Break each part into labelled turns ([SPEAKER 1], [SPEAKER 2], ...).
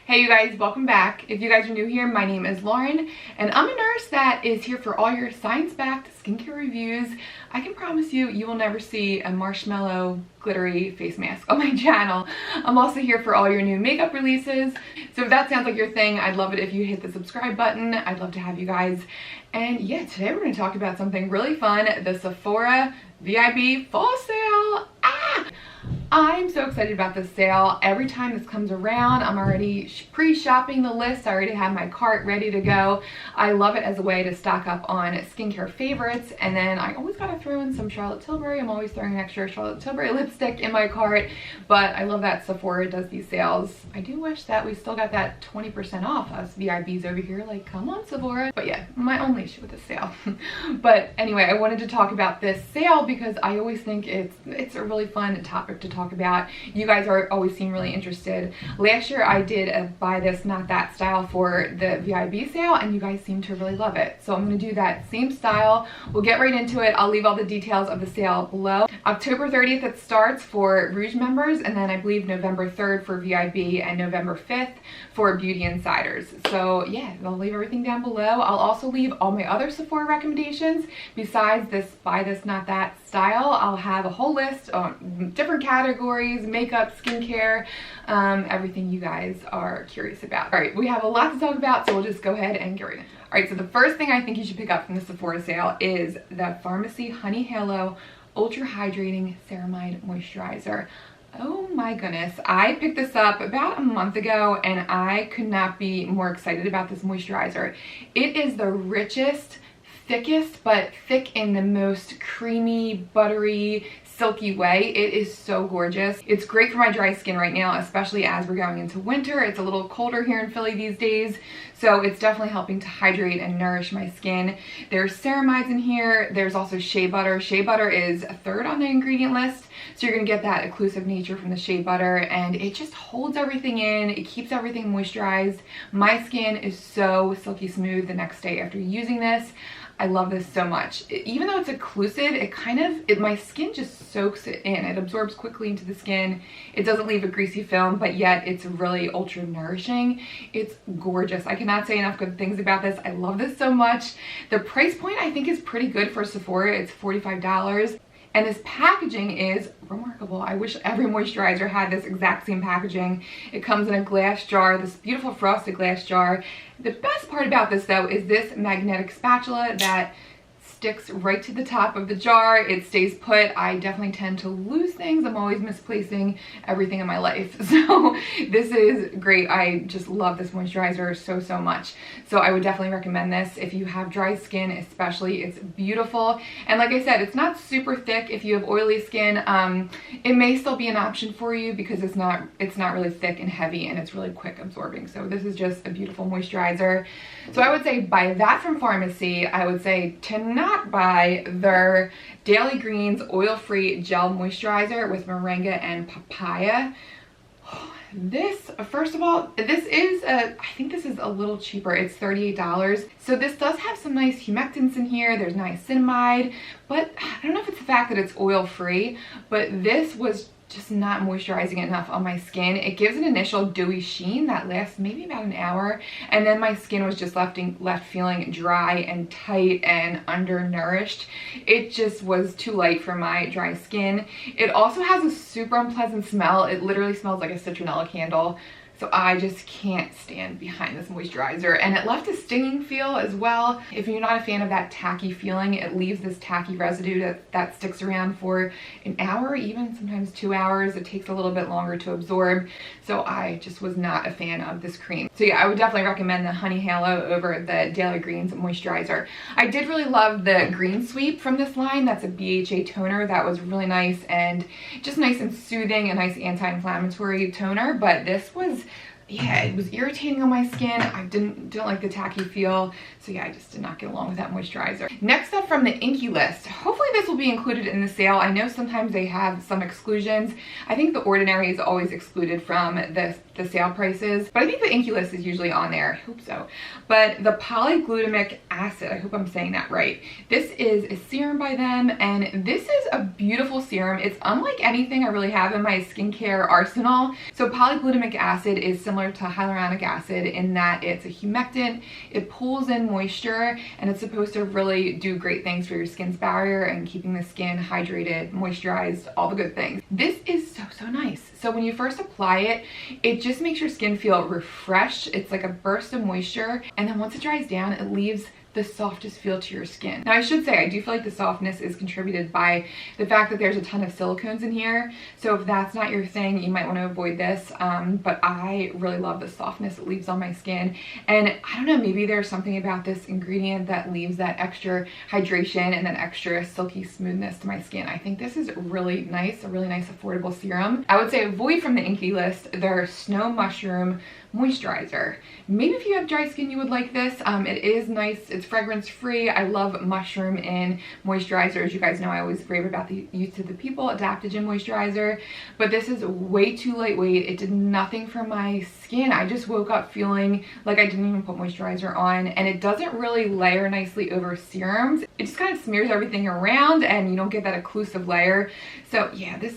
[SPEAKER 1] Hey you guys, welcome back. If you guys are new here, my name is Lauren and I'm a nurse that is here for all your science-backed skincare reviews. I can promise you, you will never see a marshmallow glittery face mask on my channel. I'm also here for all your new makeup releases. So if that sounds like your thing, I'd love it if you hit the subscribe button. I'd love to have you guys. And yeah, today we're going to talk about something really fun, the Sephora VIB fall sale. I'm so excited about this sale. Every time this comes around, I'm already pre-shopping the list. I already have my cart ready to go. I love it as a way to stock up on skincare favorites. And then I always gotta throw in some Charlotte Tilbury. I'm always throwing an extra Charlotte Tilbury lipstick in my cart. But I love that Sephora does these sales. I do wish that we still got that 20% off us VIBs over here. Like, come on, Sephora. But yeah, my only issue with the sale. But anyway, I wanted to talk about this sale because I always think it's a really fun topic to talk about. You guys always seem really interested. Last year I did a buy this not that style for the VIB sale and you guys seem to really love it. So I'm going to do that same style. We'll get right into it. I'll leave all the details of the sale below. October 30th it starts for Rouge members, and then I believe November 3rd for VIB and November 5th for Beauty Insiders. So yeah, I'll leave everything down below. I'll also leave all my other Sephora recommendations besides this buy this not that style. I'll have a whole list on different categories, makeup, skincare, everything you guys are curious about. All right, we have a lot to talk about, so we'll just go ahead and get right into it. All right, so the first thing I think you should pick up from the Sephora sale is the Pharmacy Honey Halo Ultra Hydrating Ceramide Moisturizer. Oh my goodness, I picked this up about a month ago and I could not be more excited about this moisturizer. It is the richest, thickest, but thick in the most creamy, buttery, silky way. It is so gorgeous. It's great for my dry skin right now, especially as we're going into winter. It's a little colder here in Philly these days, so it's definitely helping to hydrate and nourish my skin. There's ceramides in here. There's also shea butter. Shea butter is a third on the ingredient list, so you're gonna get that occlusive nature from the shea butter, and it just holds everything in. It keeps everything moisturized. My skin is so silky smooth the next day after using this. I love this so much. Even though it's occlusive, my skin just soaks it in. It absorbs quickly into the skin. It doesn't leave a greasy film, but yet it's really ultra nourishing. It's gorgeous. I cannot say enough good things about this. I love this so much. The price point I think is pretty good for Sephora. It's $45. And this packaging is remarkable. I wish every moisturizer had this exact same packaging. It comes in a glass jar, this beautiful frosted glass jar. The best part about this though is this magnetic spatula that sticks right to the top of the jar. It stays put. I definitely tend to lose things. I'm always misplacing everything in my life. So this is great. I just love this moisturizer so much. So I would definitely recommend this if you have dry skin, especially. It's beautiful. And like I said, it's not super thick. If you have oily skin, it may still be an option for you because it's not really thick and heavy, and it's really quick absorbing. So this is just a beautiful moisturizer. So I would say buy that from Pharmacy. I would say to not buy their Daily Greens oil-free gel moisturizer with Moringa and Papaya. This, first of all, I think this is a little cheaper. It's $38. So this does have some nice humectants in here. There's niacinamide, but I don't know if it's the fact that it's oil-free, but this was just not moisturizing enough on my skin. It gives an initial dewy sheen that lasts maybe about an hour, and then my skin was just left feeling dry and tight and undernourished. It just was too light for my dry skin. It also has a super unpleasant smell. It literally smells like a citronella candle. So I just can't stand behind this moisturizer, and it left a stinging feel as well. If you're not a fan of that tacky feeling, it leaves this tacky residue that sticks around for an hour, even sometimes 2 hours. It takes a little bit longer to absorb. So I just was not a fan of this cream. So yeah, I would definitely recommend the Honey Halo over the Daily Greens moisturizer. I did really love the Green Sweep from this line. That's a BHA toner. That was really nice and just nice and soothing, a nice anti-inflammatory toner. But this was, yeah, it was irritating on my skin. I didn't like the tacky feel. So yeah, I just did not get along with that moisturizer. Next up from the Inky list, hopefully this will be included in the sale. I know sometimes they have some exclusions. I think the Ordinary is always excluded from the sale prices, but I think the Inky list is usually on there. I hope so. But the Polyglutamic Acid, I hope I'm saying that right. This is a serum by them, and this is a beautiful serum. It's unlike anything I really have in my skincare arsenal. So Polyglutamic Acid is similar similar to hyaluronic acid in that it's a humectant, it pulls in moisture, and it's supposed to really do great things for your skin's barrier and keeping the skin hydrated, moisturized, all the good things. This is so nice. So when you first apply it, it just makes your skin feel refreshed. It's like a burst of moisture, and then once it dries down, it leaves the softest feel to your skin. Now I should say, I do feel like the softness is contributed by the fact that there's a ton of silicones in here. So if that's not your thing, you might want to avoid this. But I really love the softness it leaves on my skin. And I don't know, maybe there's something about this ingredient that leaves that extra hydration and that extra silky smoothness to my skin. I think this is really nice, a really nice affordable serum. I would say avoid from the Inky list their Snow Mushroom Moisturizer. Maybe if you have dry skin, you would like this. It is nice. It's fragrance free. I love mushroom in moisturizers. You guys know I always rave about the Youth to the People Adaptogen Moisturizer, but this is way too lightweight. It did nothing for my skin. I just woke up feeling like I didn't even put moisturizer on, and it doesn't really layer nicely over serums. It just kind of smears everything around and you don't get that occlusive layer. So yeah, this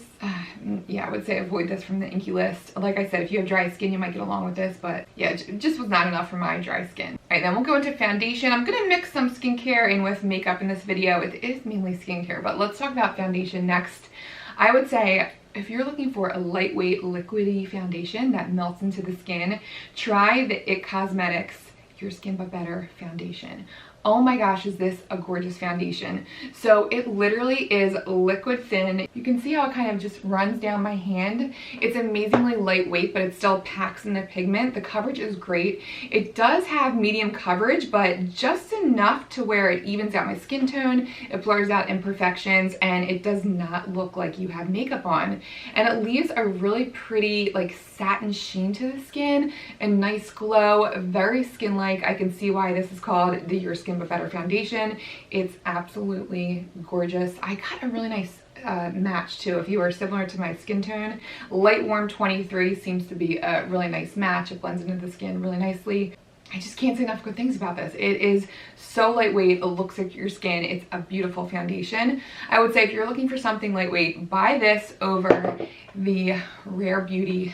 [SPEAKER 1] yeah, I would say avoid this from the Inky list. Like I said, if you have dry skin, you might get along with this, but yeah, it just was not enough for my dry skin. All right, then we'll go into foundation. I'm gonna mix some skincare in with makeup in this video. It is mainly skincare, but let's talk about foundation next. I would say if you're looking for a lightweight, liquidy foundation that melts into the skin, try the IT Cosmetics Your Skin But Better foundation. Oh my gosh, is this a gorgeous foundation. So it literally is liquid thin. You can see how it kind of just runs down my hand. It's amazingly lightweight, but it still packs in the pigment. The coverage is great. It does have medium coverage, but just enough to where it evens out my skin tone, it blurs out imperfections, and it does not look like you have makeup on. And it leaves a really pretty like satin sheen to the skin, a nice glow, very skin-like. I can see why this is called the Your Skin But Better foundation. It's absolutely gorgeous. I got a really nice match too. If you are similar to my skin tone, Light Warm 23 seems to be a really nice match. It blends into the skin really nicely. I just can't say enough good things about this. It is so lightweight. It looks like your skin. It's a beautiful foundation. I would say if you're looking for something lightweight, buy this over the Rare Beauty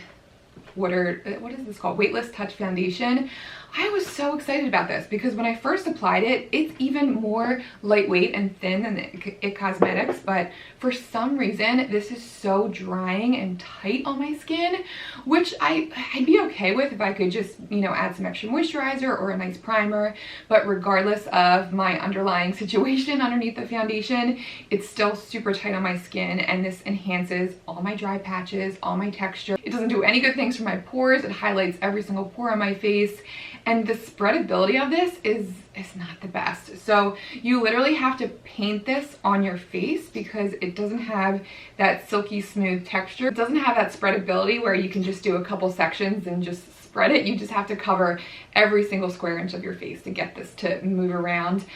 [SPEAKER 1] what is this called? Weightless Touch Foundation. I was so excited about this because when I first applied it, it's even more lightweight and thin than the IT Cosmetics, but for some reason, this is so drying and tight on my skin, which I'd be okay with if I could just, you know, add some extra moisturizer or a nice primer, but regardless of my underlying situation underneath the foundation, it's still super tight on my skin, and this enhances all my dry patches, all my texture. It doesn't do any good things for my pores. It highlights every single pore on my face. And the spreadability of this is not the best. So you literally have to paint this on your face because it doesn't have that silky smooth texture. It doesn't have that spreadability where you can just do a couple sections and just spread it. You just have to cover every single square inch of your face to get this to move around.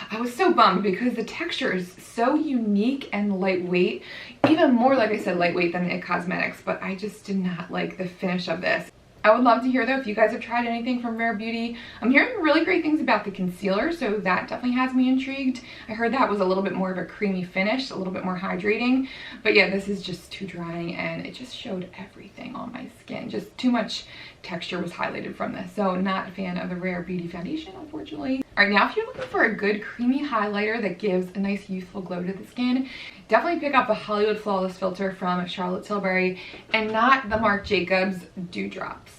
[SPEAKER 1] I was so bummed because the texture is so unique and lightweight, even more, like I said, lightweight than IT Cosmetics, but I just did not like the finish of this. I would love to hear though if you guys have tried anything from Rare Beauty. I'm hearing really great things about the concealer, so that definitely has me intrigued. I heard that was a little bit more of a creamy finish, a little bit more hydrating, but yeah, this is just too drying and it just showed everything on my skin. Just too much texture was highlighted from this, so not a fan of the Rare Beauty foundation, unfortunately. All right, now if you're looking for a good creamy highlighter that gives a nice youthful glow to the skin, definitely pick up the Hollywood Flawless Filter from Charlotte Tilbury and not the Marc Jacobs Dewdrops.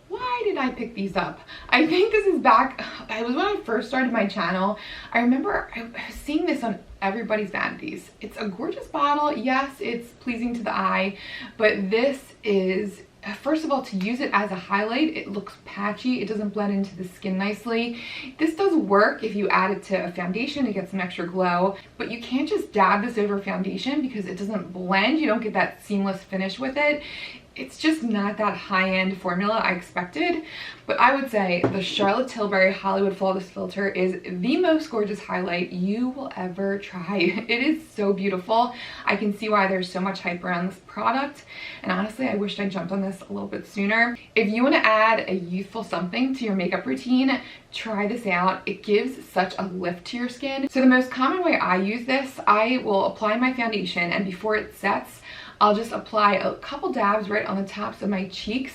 [SPEAKER 1] Why did I pick these up? I think this is back, it was when I first started my channel. I remember I was seeing this on everybody's vanities. It's a gorgeous bottle. Yes, it's pleasing to the eye, but this is, first of all, to use it as a highlight, it looks patchy. It doesn't blend into the skin nicely. This does work if you add it to a foundation to get some extra glow, but you can't just dab this over foundation because it doesn't blend. You don't get that seamless finish with it. It's just not that high-end formula I expected, but I would say the Charlotte Tilbury Hollywood Flawless Filter is the most gorgeous highlight you will ever try. It is so beautiful. I can see why there's so much hype around this product, and honestly, I wished I jumped on this a little bit sooner. If you want to add a youthful something to your makeup routine, try this out. It gives such a lift to your skin. So the most common way I use this, I will apply my foundation, and before it sets, I'll just apply a couple dabs right on the tops of my cheeks,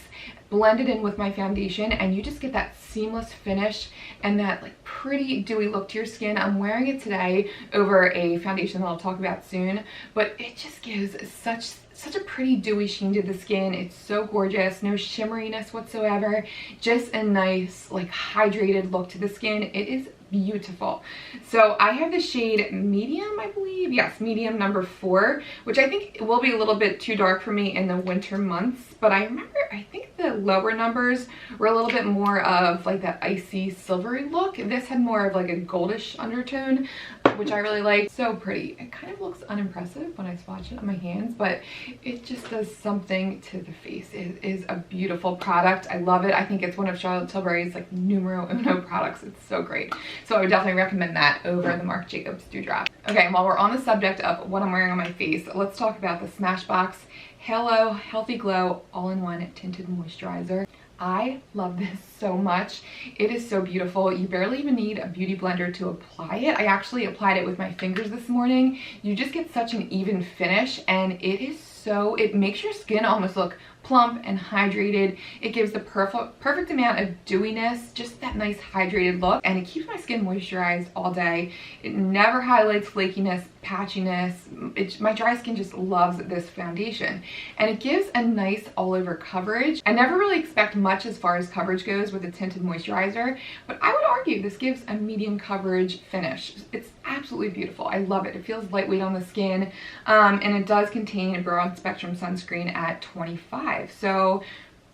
[SPEAKER 1] blend it in with my foundation, and you just get that seamless finish and that like pretty dewy look to your skin. I'm wearing it today over a foundation that I'll talk about soon, but it just gives such a pretty dewy sheen to the skin. It's so gorgeous, no shimmeriness whatsoever, just a nice like hydrated look to the skin. It is beautiful. So I have the shade medium, I believe. Yes, medium number 4, which I think will be a little bit too dark for me in the winter months. But I remember, I think the lower numbers were a little bit more of like that icy silvery look. This had more of like a goldish undertone, which I really like. So pretty. It kind of looks unimpressive when I swatch it on my hands, but it just does something to the face. It is a beautiful product. I love it. I think it's one of Charlotte Tilbury's like numero uno products. It's so great. So I would definitely recommend that over the Marc Jacobs Dewdrop. Okay, while we're on the subject of what I'm wearing on my face, let's talk about the Smashbox Halo Healthy Glow All-in-One Tinted Moisturizer. I love this so much. It is so beautiful. You barely even need a beauty blender to apply it. I actually applied it with my fingers this morning. You just get such an even finish, and it makes your skin almost look plump and hydrated. It gives the perfect amount of dewiness, just that nice hydrated look, and it keeps my skin moisturized all day. It never highlights flakiness, patchiness. My dry skin just loves this foundation, and it gives a nice all over coverage. I never really expect much as far as coverage goes with a tinted moisturizer, but I would argue this gives a medium coverage finish. It's absolutely beautiful. I love it. It feels lightweight on the skin, and it does contain a broad spectrum sunscreen at 25. So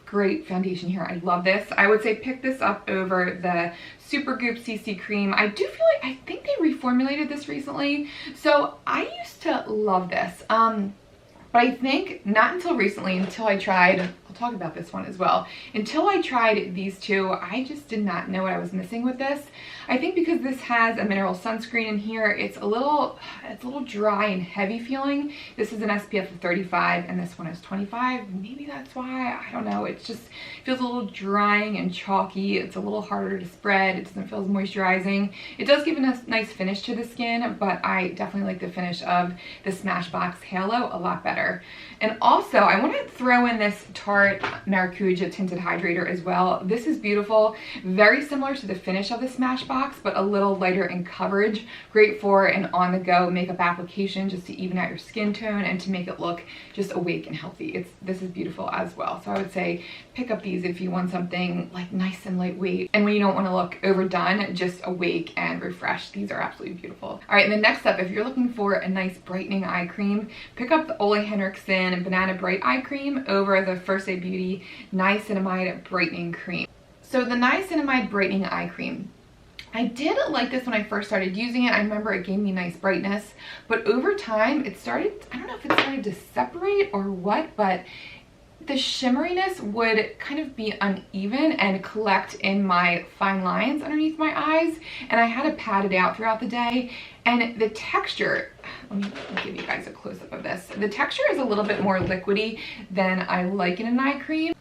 [SPEAKER 1] great foundation here. I love this. I would say pick this up over the Supergoop CC Cream. I do feel like, I think they reformulated this recently. So I used to love this. But I think not until recently, until I tried, I'll talk about this one as well, until I tried these two, I just did not know what I was missing with this. I think because this has a mineral sunscreen in here, it's a little dry and heavy feeling. This is an SPF of 35 and this one is 25. Maybe that's why, I don't know. It just feels a little drying and chalky. It's a little harder to spread. It doesn't feel as moisturizing. It does give a nice finish to the skin, but I definitely like the finish of the Smashbox Halo a lot better. And also, I want to throw in this Tarte Maracuja Tinted Hydrator as well. This is beautiful. Very similar to the finish of the Smashbox, but a little lighter in coverage. Great for an on-the-go makeup application just to even out your skin tone and to make it look just awake and healthy. This is beautiful as well. So I would say pick up these if you want something like nice and lightweight. And when you don't want to look overdone, just awake and refreshed. These are absolutely beautiful. All right, and the next up, if you're looking for a nice brightening eye cream, pick up the Ole Henriksen Banana Bright Eye Cream over the First Aid Beauty Niacinamide Brightening Cream. So the Niacinamide Brightening Eye Cream, I did like this when I first started using it. I remember it gave me nice brightness, but over time it started, I don't know if it started to separate or what, but the shimmeriness would kind of be uneven and collect in my fine lines underneath my eyes, and I had to pat it out throughout the day. And the texture, let me give you guys a close-up of this. The texture is a little bit more liquidy than I like in an eye cream.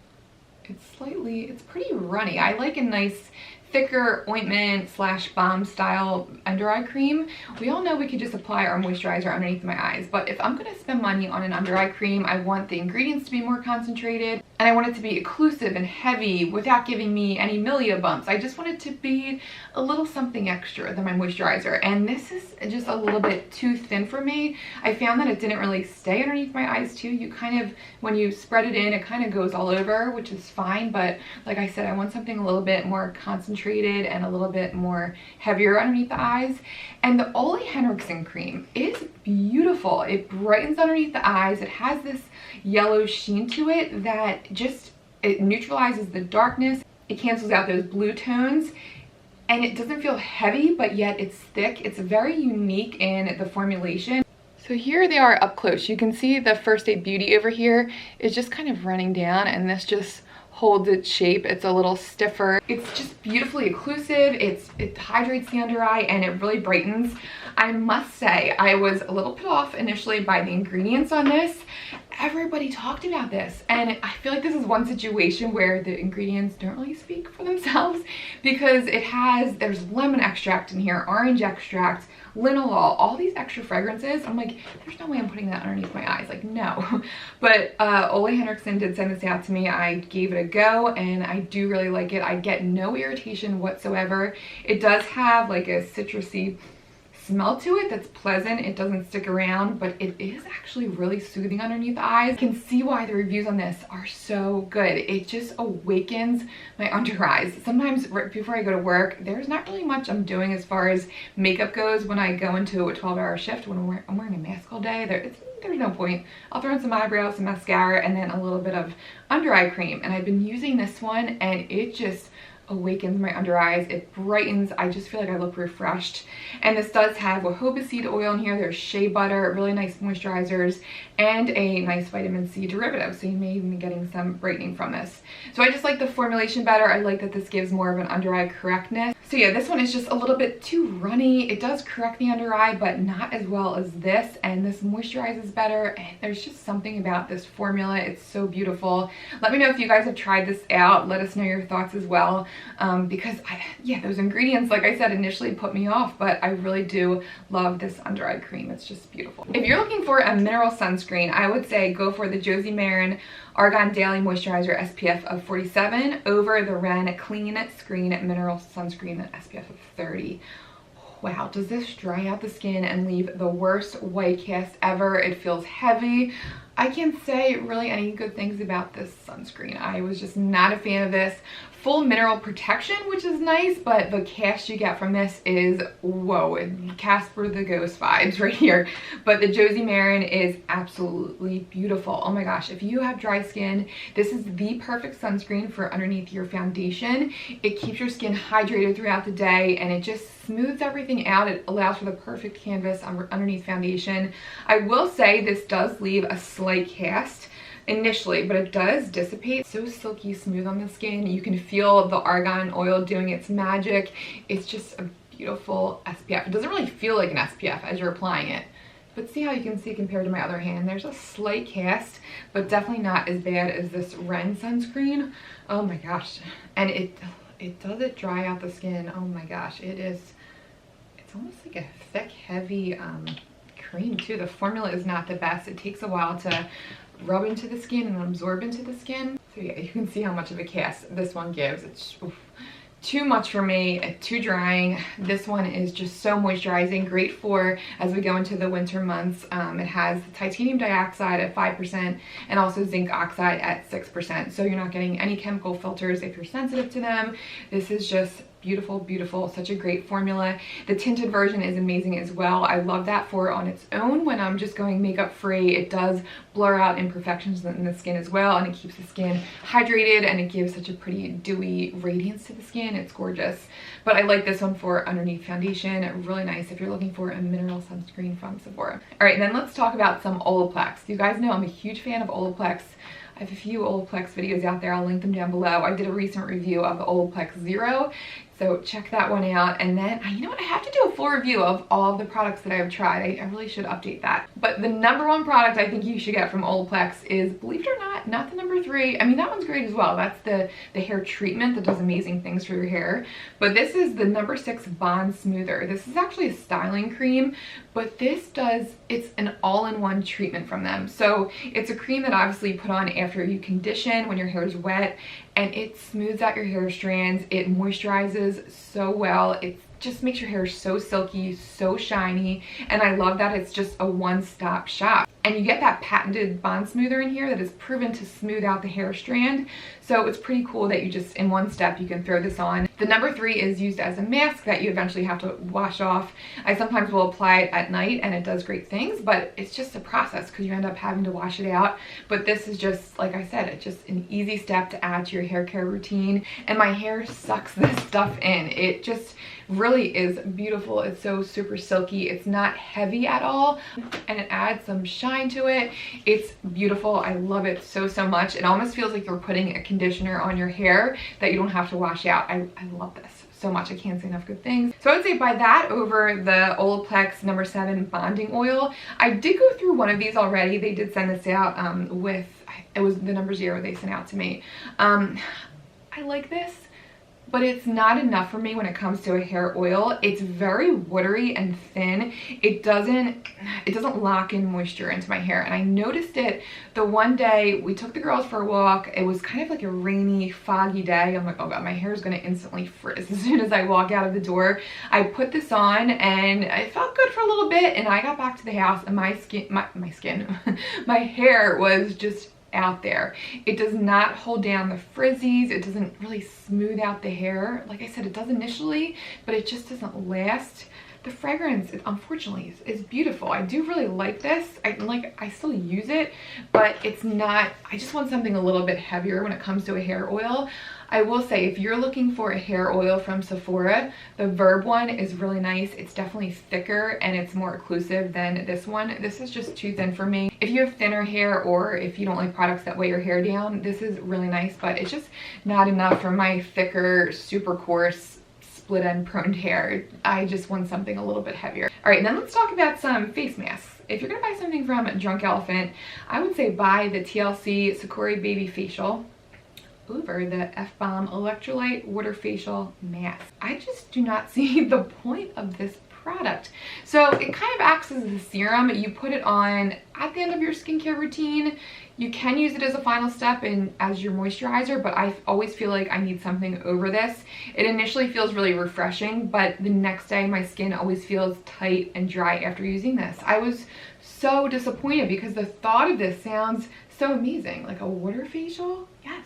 [SPEAKER 1] It's pretty runny. I like a nice thicker ointment / balm style under eye cream. We all know we could just apply our moisturizer underneath my eyes, but if I'm going to spend money on an under eye cream, I want the ingredients to be more concentrated, and I want it to be occlusive and heavy without giving me any milia bumps. I just want it to be a little something extra than my moisturizer, and this is just a little bit too thin for me. I found that it didn't really stay underneath my eyes too. You kind of, when you spread it in, it kind of goes all over, which is fine, but like I said, I want something a little bit more concentrated and a little bit more heavier underneath the eyes. And the Ole Henriksen Cream is beautiful. It brightens underneath the eyes. It has this yellow sheen to it that it neutralizes the darkness. It cancels out those blue tones, and it doesn't feel heavy, but yet it's thick. It's very unique in the formulation. So here they are up close. You can see the First Aid Beauty over here is just kind of running down, and this just holds its shape. It's a little stiffer. It's just beautifully occlusive. It hydrates the under eye, and it really brightens. I must say, I was a little put off initially by the ingredients on this. Everybody talked about this, and I feel like this is one situation where the ingredients don't really speak for themselves, because there's lemon extract in here, orange extract, linalool, all these extra fragrances. I'm like, there's no way I'm putting that underneath my eyes. Like, no. But Ole Henriksen did send this out to me. I gave it a go, and I do really like it. I get no irritation whatsoever. It does have like a citrusy smell to it that's pleasant. It doesn't stick around, but it is actually really soothing underneath the eyes. You can see why the reviews on this are so good. It just awakens my under eyes. Sometimes right before I go to work, there's not really much I'm doing as far as makeup goes when I go into a 12-hour shift. When I'm wearing a mask all day, there's no point. I'll throw in some eyebrows, some mascara, and then a little bit of under eye cream. And I've been using this one, and it just awakens my under eyes. It brightens. I just feel like I look refreshed. And this does have jojoba seed oil in here. There's shea butter, really nice moisturizers, and a nice vitamin C derivative. So you may even be getting some brightening from this. So I just like the formulation better. I like that this gives more of an under eye correctness. So yeah, this one is just a little bit too runny. It does correct the under eye, but not as well as this. And this moisturizes better. And there's just something about this formula. It's so beautiful. Let me know if you guys have tried this out. Let us know your thoughts as well. Because yeah, those ingredients, like I said, initially put me off, but I really do love this under eye cream. It's just beautiful. If you're looking for a mineral sunscreen, I would say go for the Josie Maran Argan Daily Moisturizer SPF of 47 over the Ren Clean Screen Mineral Sunscreen SPF of 30. Wow, does this dry out the skin and leave the worst white cast ever? It feels heavy. I can't say really any good things about this sunscreen. I was just not a fan of this. Full mineral protection, which is nice, but the cast you get from this is, whoa, Casper the Ghost vibes right here. But the Josie Maran is absolutely beautiful. Oh my gosh, if you have dry skin, this is the perfect sunscreen for underneath your foundation. It keeps your skin hydrated throughout the day, and it just smooths everything out. It allows for the perfect canvas underneath foundation. I will say this does leave a slight cast initially, but it does dissipate. So silky smooth on the skin. You can feel the argan oil doing its magic. It's just a beautiful SPF. It doesn't really feel like an SPF as you're applying it, but see how you can see compared to my other hand, there's a slight cast, but definitely not as bad as this Ren sunscreen. Oh my gosh. And it does it dry out the skin. Oh my gosh, it's almost like a thick, heavy cream too. The formula is not the best. It takes a while to rub into the skin and absorb into the skin. So yeah, you can see how much of a cast this one gives. It's too much for me, too drying. This one is just so moisturizing, great for as we go into the winter months. It has titanium dioxide at 5% and also zinc oxide at 6%. So you're not getting any chemical filters if you're sensitive to them. This is just beautiful, beautiful, such a great formula. The tinted version is amazing as well. I love that for on its own when I'm just going makeup free. It does blur out imperfections in the skin as well, and it keeps the skin hydrated, and it gives such a pretty dewy radiance to the skin. It's gorgeous. But I like this one for underneath foundation. Really nice if you're looking for a mineral sunscreen from Sephora. All right, and then let's talk about some Olaplex. You guys know I'm a huge fan of Olaplex. I have a few Olaplex videos out there. I'll link them down below. I did a recent review of the Olaplex Zero, so check that one out. And then, you know what, I have to do a full review of all of the products that I've tried. I really should update that. But the #1 product I think you should get from Olaplex is, believe it or not the #3. I mean, that one's great as well. That's the hair treatment that does amazing things for your hair. But this is the #6 Bond Smoother. This is actually a styling cream, but it's an all-in-one treatment from them. So it's a cream that obviously you put on after you condition when your hair is wet, and it smooths out your hair strands. It moisturizes so well. It just makes your hair so silky, so shiny, and I love that it's just a one-stop shop. And you get that patented bond smoother in here that is proven to smooth out the hair strand. So it's pretty cool that you just, in one step, you can throw this on. The #3 is used as a mask that you eventually have to wash off. I sometimes will apply it at night and it does great things, but it's just a process because you end up having to wash it out. But this is just, like I said, it's just an easy step to add to your hair care routine. And my hair sucks this stuff in. It just really is beautiful. It's so super silky. It's not heavy at all, and it adds some shine to it. It's beautiful. I love it so, so much. It almost feels like you're putting a conditioner on your hair that you don't have to wash out. I love this so much. I can't say enough good things. So I would say buy that over the Olaplex #7 Bonding Oil. I did go through one of these already. They did send this out it was the #0 they sent out to me. I like this, but it's not enough for me when it comes to a hair oil. It's very watery and thin. It doesn't lock in moisture into my hair. And I noticed it the one day we took the girls for a walk. It was kind of like a rainy, foggy day. I'm like, oh God, my hair is gonna instantly frizz as soon as I walk out of the door. I put this on and I felt good for a little bit, and I got back to the house and my hair was just out there. It does not hold down the frizzies. It doesn't really smooth out the hair. Like I said, it does initially, but it just doesn't last. The fragrance, unfortunately, is beautiful. I do really like this. I still use it, but it's not, I just want something a little bit heavier when it comes to a hair oil. I will say, if you're looking for a hair oil from Sephora, the Verb one is really nice. It's definitely thicker and it's more occlusive than this one. This is just too thin for me. If you have thinner hair or if you don't like products that weigh your hair down, this is really nice, but it's just not enough for my thicker, super coarse, split end prone hair. I just want something a little bit heavier. All right, then let's talk about some face masks. If you're gonna buy something from Drunk Elephant, I would say buy the TLC Sakura Baby Facial over the F-Bomb Electrolyte Water Facial Mask. I just do not see the point of this product. So it kind of acts as a serum. You put it on at the end of your skincare routine. You can use it as a final step and as your moisturizer, but I always feel like I need something over this. It initially feels really refreshing, but the next day my skin always feels tight and dry after using this. I was so disappointed because the thought of this sounds so amazing. Like a water facial? Yes.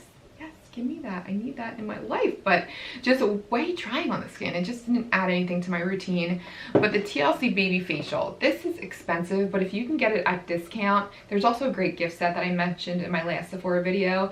[SPEAKER 1] Give me that. I need that in my life, but just way trying on the skin. It just didn't add anything to my routine. But the TLC Baby Facial, this is expensive, but if you can get it at discount, there's also a great gift set that I mentioned in my last Sephora video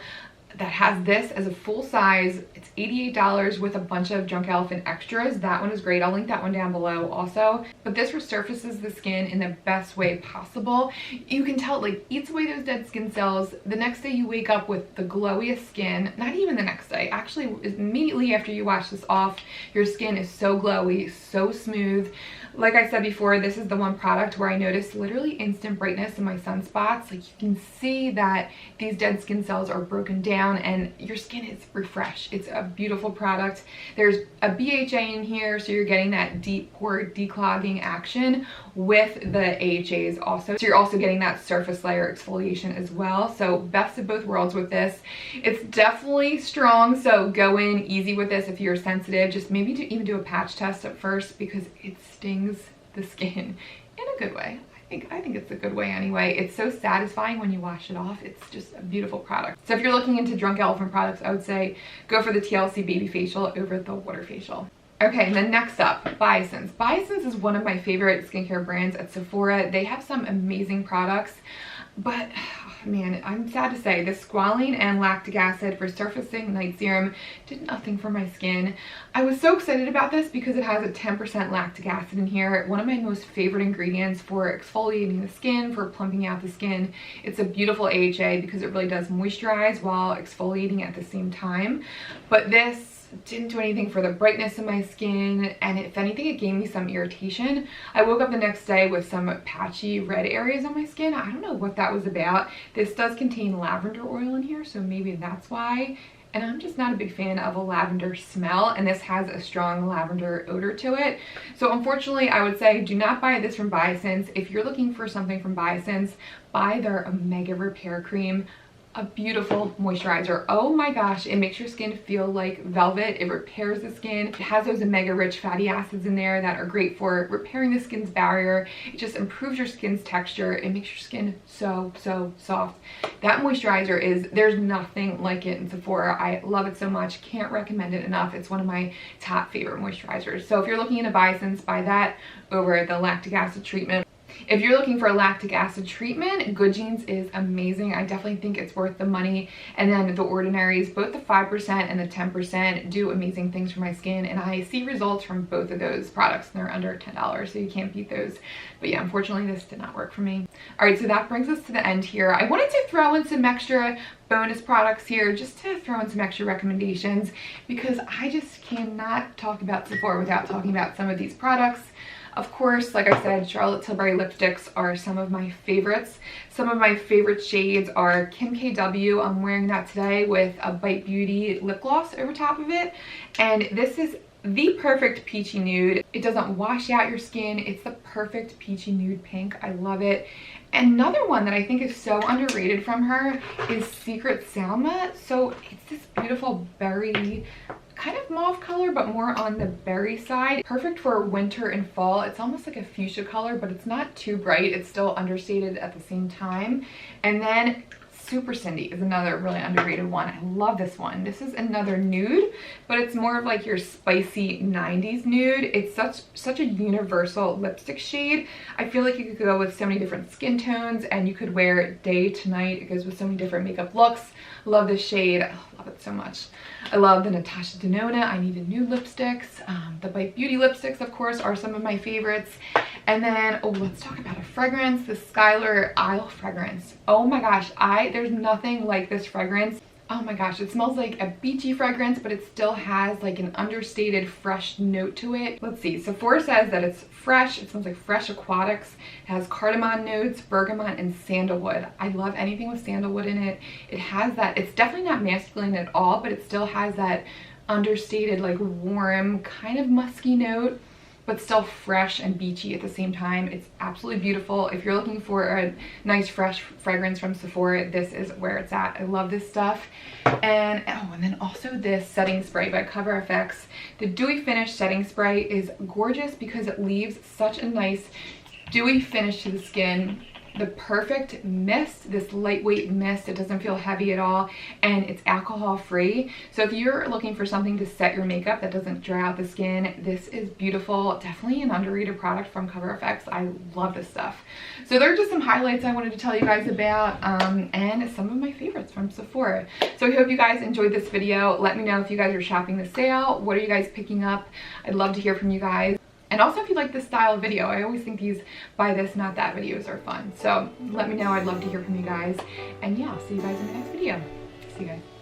[SPEAKER 1] that has this as a full size. It's $88 with a bunch of Drunk Elephant extras. That one is great. I'll link that one down below also. But this resurfaces the skin in the best way possible. You can tell it like eats away those dead skin cells. The next day you wake up with the glowiest skin. Not even the next day. Actually, immediately after you wash this off, your skin is so glowy, so smooth. Like I said before, this is the one product where I noticed literally instant brightness in my sunspots. Like you can see that these dead skin cells are broken down and your skin is refreshed. It's a beautiful product. There's a BHA in here, so you're getting that deep pore declogging action with the AHAs also. So you're also getting that surface layer exfoliation as well. So best of both worlds with this. It's definitely strong, so go in easy with this if you're sensitive. Just maybe even do a patch test at first because it stings the skin in a good way. I think it's a good way anyway. It's so satisfying when you wash it off. It's just a beautiful product. So if you're looking into Drunk Elephant products, I would say go for the TLC Baby Facial over the Water Facial. Okay, and then next up, Biossance. Biossance is one of my favorite skincare brands at Sephora. They have some amazing products, but man, I'm sad to say the squalene and lactic acid for surfacing night serum did nothing for my skin. I was so excited about this because it has a 10% lactic acid in here, one of my most favorite ingredients for exfoliating the skin, for plumping out the skin. It's a beautiful AHA because it really does moisturize while exfoliating at the same time. But this didn't do anything for the brightness of my skin, and if anything it gave me some irritation. I woke up the next day with some patchy red areas on my skin. I don't know what that was about. This does contain lavender oil in here, so maybe that's why. And I'm just not a big fan of a lavender smell, and this has a strong lavender odor to it. So unfortunately, I would say do not buy this from Biossance. If you're looking for something from Biossance, buy their Omega Repair Cream. A beautiful moisturizer. Oh my gosh, it makes your skin feel like velvet. It repairs the skin. It has those omega rich fatty acids in there that are great for repairing the skin's barrier. It just improves your skin's texture. It makes your skin so soft. That moisturizer is, there's nothing like it in Sephora. I love it so much. Can't recommend it enough. It's one of my top favorite moisturizers. So if you're looking into Biossance, buy that over the lactic acid treatment. If you're looking for a lactic acid treatment, Good Genes is amazing. I definitely think it's worth the money. And then The Ordinaries, both the 5% and the 10% do amazing things for my skin. And I see results from both of those products. And they're under $10, so you can't beat those. But yeah, unfortunately, this did not work for me. All right, so that brings us to the end here. I wanted to throw in some extra bonus products here just to throw in some extra recommendations because I just cannot talk about Sephora without talking about some of these products. Of course, like I said, Charlotte Tilbury lipsticks are some of my favorites. Some of my favorite shades are Kim KW. I'm wearing that today with a Bite Beauty lip gloss over top of it. And this is the perfect peachy nude. It doesn't wash out your skin. It's the perfect peachy nude pink. I love it. Another one that I think is so underrated from her is Secret Salma. So it's this beautiful berry, kind of mauve color, but more on the berry side. Perfect for winter and fall. It's almost like a fuchsia color, but it's not too bright. It's still understated at the same time. And then Super Cindy is another really underrated one. I love this one. This is another nude, but it's more of like your spicy 90s nude. It's such a universal lipstick shade. I feel like you could go with so many different skin tones and you could wear it day to night. It goes with so many different makeup looks. Love this shade. Oh, love it so much. I love the Natasha Denona I Need a Nude lipsticks. The Bite Beauty lipsticks, of course, are some of my favorites. And then, oh, let's talk about a fragrance, the Skylar Isle fragrance. Oh my gosh, there's nothing like this fragrance. Oh my gosh, it smells like a beachy fragrance, but it still has like an understated fresh note to it. Let's see, Sephora says that it's fresh. It smells like fresh aquatics. It has cardamom notes, bergamot, and sandalwood. I love anything with sandalwood in it. It has that, it's definitely not masculine at all, but it still has that understated, like warm, kind of musky note, but still fresh and beachy at the same time. It's absolutely beautiful. If you're looking for a nice fresh fragrance from Sephora, this is where it's at. I love this stuff. And then also this setting spray by Cover FX. The Dewy Finish setting spray is gorgeous because it leaves such a nice dewy finish to the skin. The perfect mist, this lightweight mist. It doesn't feel heavy at all, and it's alcohol free. So if you're looking for something to set your makeup that doesn't dry out the skin, this is beautiful. Definitely an underrated product from Cover FX. I love this stuff. So there are just some highlights I wanted to tell you guys about, and some of my favorites from Sephora. So I hope you guys enjoyed this video. Let me know if you guys are shopping the sale. What are you guys picking up? I'd love to hear from you guys. And also if you like this style of video. I always think these buy this, not that videos are fun. So let me know. I'd love to hear from you guys. And yeah, I'll see you guys in the next video. See you guys.